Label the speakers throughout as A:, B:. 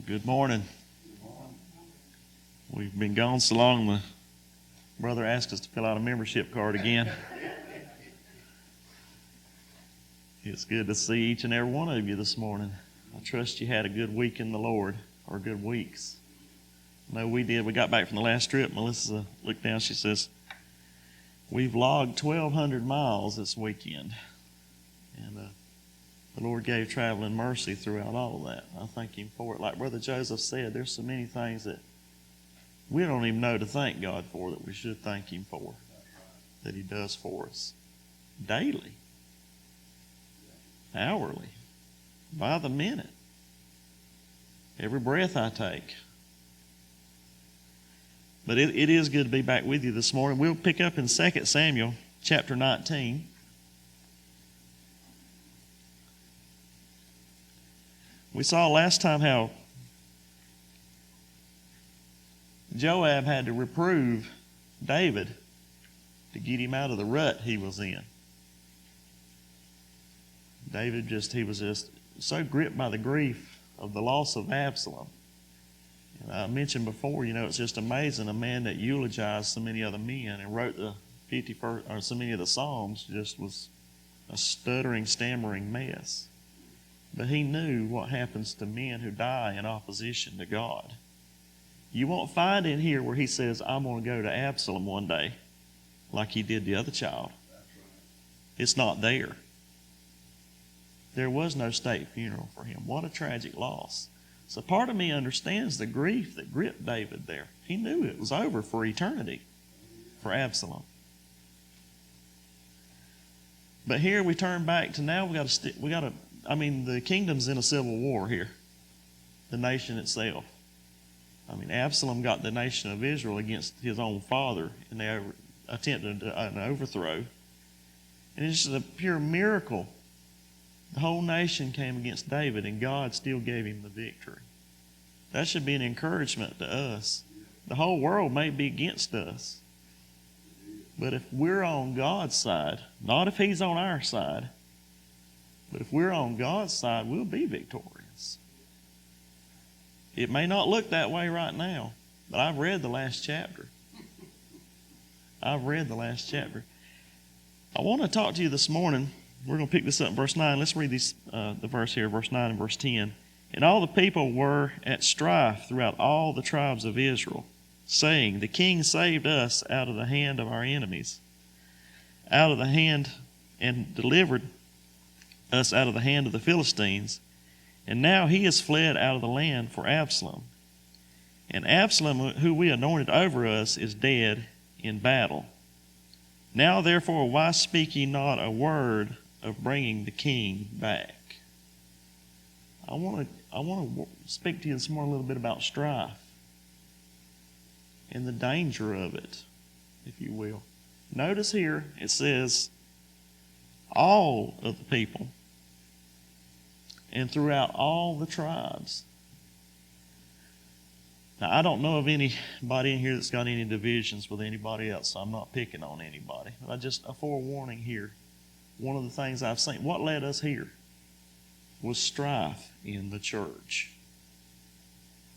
A: Good morning. We've been gone so long, the brother asked us to fill out a membership card again. It's good to see each and every one of you this morning. I trust you had a good week in the Lord, or good weeks. No, we did. We got back from the last trip. Melissa looked down. She says, we've logged 1,200 miles this weekend. And the Lord gave traveling mercy throughout all of that. I thank Him for it. Like Brother Joseph said, there's so many things that we don't even know to thank God for that we should thank Him for, that He does for us daily, hourly, by the minute, every breath I take. But it is good to be back with you this morning. We'll pick up in 2 Samuel chapter 19. We saw last time how Joab had to reprove David to get him out of the rut he was in. David he was just so gripped by the grief of the loss of Absalom. And I mentioned before, it's just amazing, a man that eulogized so many other men and wrote the 51st or so many of the Psalms just was a stuttering, stammering mess. But he knew what happens to men who die in opposition to God. You won't find in here where he says, I'm going to go to Absalom one day, like he did the other child. It's not there. There was no state funeral for him. What a tragic loss. So part of me understands the grief that gripped David there. He knew it was over for eternity for Absalom. But here we turn back to now the kingdom's in a civil war here. The nation itself. Absalom got the nation of Israel against his own father, and they attempted an overthrow. And it's just a pure miracle. The whole nation came against David, and God still gave him the victory. That should be an encouragement to us. The whole world may be against us. But if we're on God's side, not if He's on our side, but if we're on God's side, we'll be victorious. It may not look that way right now, but I've read the last chapter. I want to talk to you this morning. We're going to pick this up in verse 9. Let's read the verse here, verse 9 and verse 10. And all the people were at strife throughout all the tribes of Israel, saying, the king saved us out of the hand of our enemies, and delivered us out of the hand of the Philistines, and now he has fled out of the land for Absalom. And Absalom, who we anointed over us, is dead in battle. Now therefore, why speak ye not a word of bringing the king back? I want to speak to you this morning a little bit about strife and the danger of it, if you will. Notice here it says, all of the people and throughout all the tribes. Now, I don't know of anybody in here that's got any divisions with anybody else, so I'm not picking on anybody. But a forewarning here. One of the things I've seen, what led us here was strife in the church.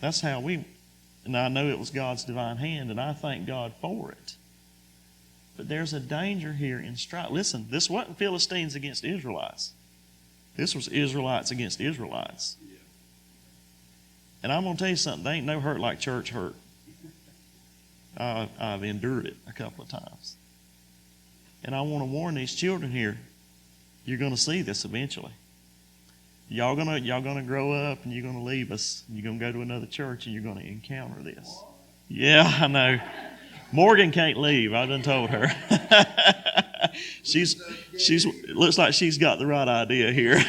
A: That's how and I know it was God's divine hand, and I thank God for it. But there's a danger here in strife. Listen, this wasn't Philistines against Israelites. This was Israelites against Israelites. And I'm going to tell you something. There ain't no hurt like church hurt. I've endured it a couple of times. And I want to warn these children here, you're going to see this eventually. Y'all gonna grow up and you're going to leave us. You're going to go to another church and you're going to encounter this. Yeah, I know. Morgan can't leave. I done told her. It looks like she's got the right idea here.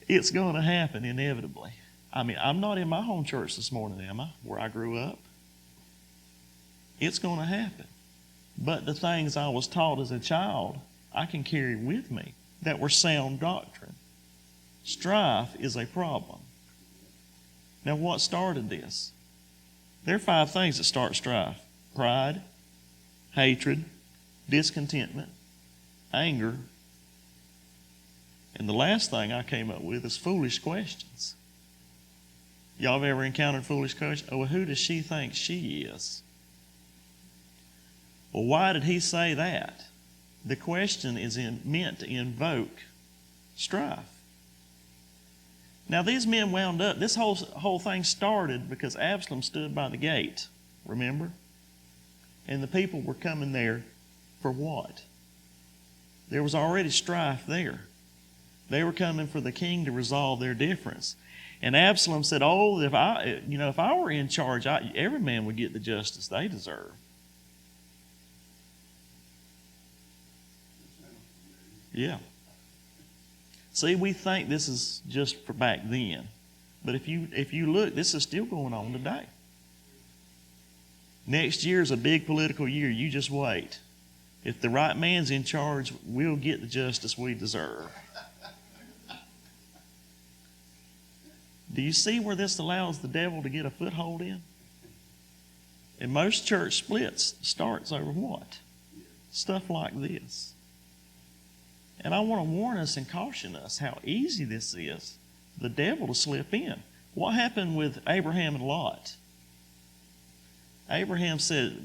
A: It's going to happen inevitably. I'm not in my home church this morning, am I? Where I grew up. It's going to happen. But the things I was taught as a child, I can carry with me that were sound doctrine. Strife is a problem. Now, what started this? There are 5 things that start strife: pride, hatred, discontentment, anger, And the last thing I came up with is foolish questions. Y'all have ever encountered foolish questions? Oh, well, who does she think she is? Well, why did he say that? The question is meant to invoke strife. Now, these men wound up, this whole thing started because Absalom stood by the gate, remember? And the people were coming there for what? There was already strife there. They were coming for the king to resolve their difference. And Absalom said, oh, if I were in charge, every man would get the justice they deserve. Yeah. See, we think this is just for back then. But if you look, this is still going on today. Next year is a big political year. You just wait. If the right man's in charge, we'll get the justice we deserve. Do you see where this allows the devil to get a foothold in? And most church splits starts over what? Stuff like this. And I want to warn us and caution us how easy this is, the devil to slip in. What happened with Abraham and Lot? Abraham said,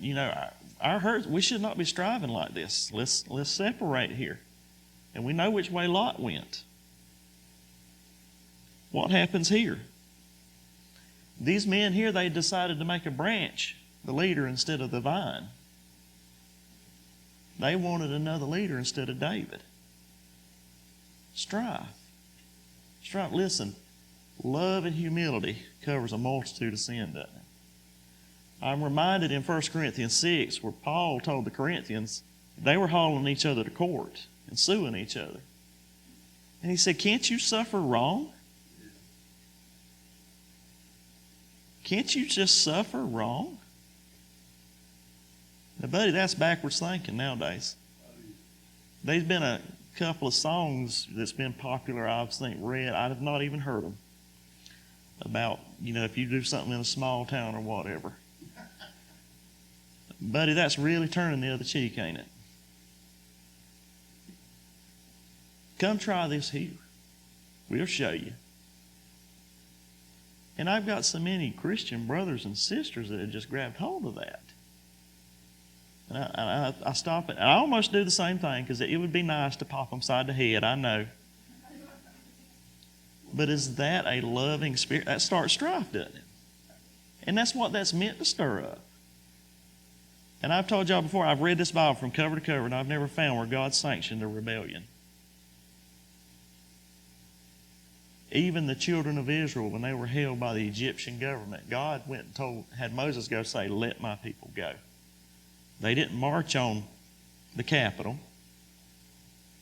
A: our hurt, we should not be striving like this. Let's separate here. And we know which way Lot went. What happens here? These men here, they decided to make a branch the leader instead of the vine. They wanted another leader instead of David. Strife. Listen, love and humility covers a multitude of sin, doesn't it? I'm reminded in 1 Corinthians 6 where Paul told the Corinthians they were hauling each other to court and suing each other. And he said, can't you suffer wrong? Can't you just suffer wrong? Now, buddy, that's backwards thinking nowadays. There's been a couple of songs that's been popular, I've read, I have not even heard them, about, if you do something in a small town or whatever. Buddy, that's really turning the other cheek, ain't it? Come try this here. We'll show you. And I've got so many Christian brothers and sisters that have just grabbed hold of that. And I stop it. I almost do the same thing because it would be nice to pop them side the head, I know. But is that a loving spirit? That starts strife, doesn't it? And that's what that's meant to stir up. And I've told y'all before, I've read this Bible from cover to cover, and I've never found where God sanctioned a rebellion. Even the children of Israel, when they were held by the Egyptian government, God went and had Moses go say, let my people go. They didn't march on the capital.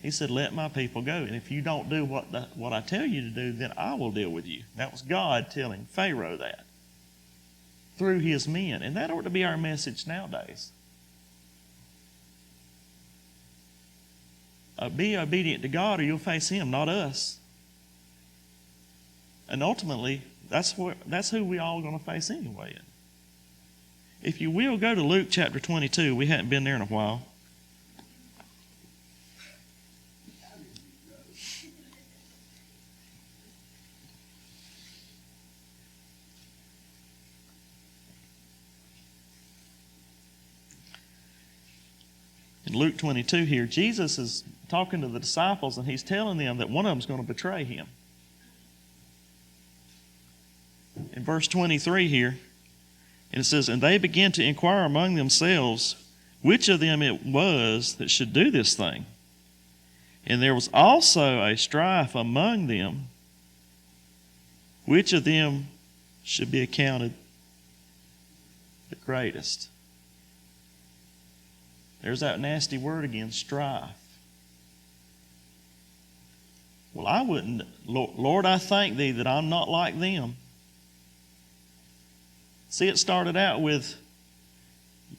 A: He said, let my people go. And if you don't do what I tell you to do, then I will deal with you. That was God telling Pharaoh that through his men. And that ought to be our message nowadays. Be obedient to God or you'll face him, not us. And ultimately, that's who we all going to face anyway. If you will, go to Luke chapter 22. We hadn't been there in a while. In Luke 22 here, Jesus is talking to the disciples and he's telling them that one of them is going to betray him. In verse 23 here, and it says, and they began to inquire among themselves which of them it was that should do this thing. And there was also a strife among them, which of them should be accounted the greatest. There's that nasty word again, strife. Well, I wouldn't, Lord, I thank thee that I'm not like them. See, it started out with,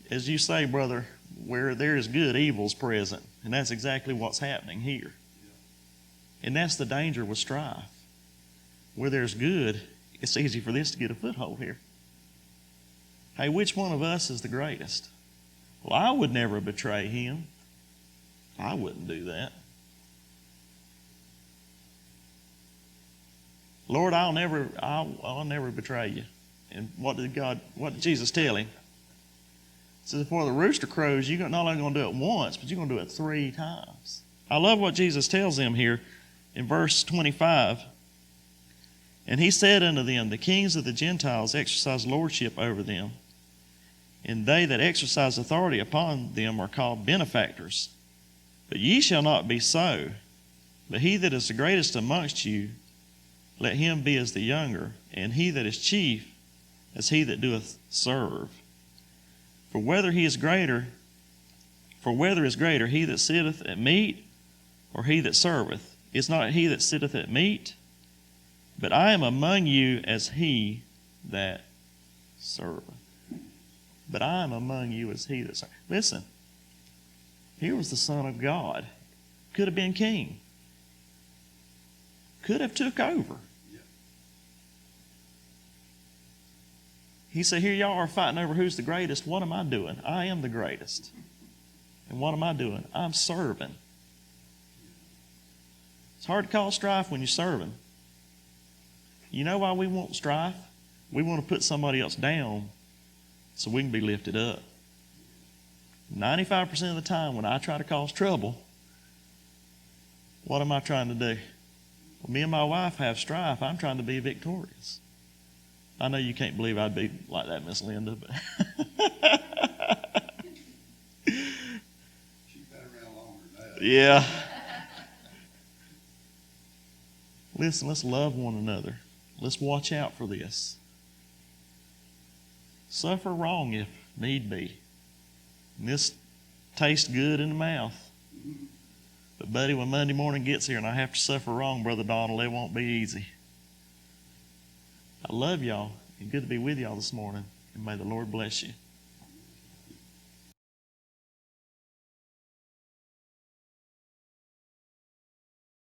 A: as you say, brother, where there is good, evil's present. And that's exactly what's happening here. And that's the danger with strife. Where there's good, it's easy for this to get a foothold here. Hey, which one of us is the greatest? Well, I would never betray him. I wouldn't do that. Lord, I'll never betray you. And what did Jesus tell him? He says, before the rooster crows, you're not only going to do it once, but you're going to do it 3 times. I love what Jesus tells them here in verse 25. And he said unto them, the kings of the Gentiles exercise lordship over them, and they that exercise authority upon them are called benefactors. But ye shall not be so. But he that is the greatest amongst you, let him be as the younger, and he that is chief as he that doeth serve. For whether is greater, he that sitteth at meat, or he that serveth? Is not he that sitteth at meat? But I am among you as he that serveth. But I am among you as he that serveth. Listen, here was the Son of God. Could have been king. Could have took over. He said, here y'all are fighting over who's the greatest. What am I doing? I am the greatest. And what am I doing? I'm serving. It's hard to call strife when you're serving. You know why we want strife? We want to put somebody else down so we can be lifted up. 95% of the time when I try to cause trouble, what am I trying to do? When me and my wife have strife, I'm trying to be victorious. I know you can't believe I'd be like that, Miss Linda, but
B: she's been around longer than that.
A: Yeah. Listen, let's love one another. Let's watch out for this. Suffer wrong if need be. And this tastes good in the mouth. But buddy, when Monday morning gets here and I have to suffer wrong, Brother Donald, it won't be easy. I love y'all, and good to be with y'all this morning, and may the Lord bless you.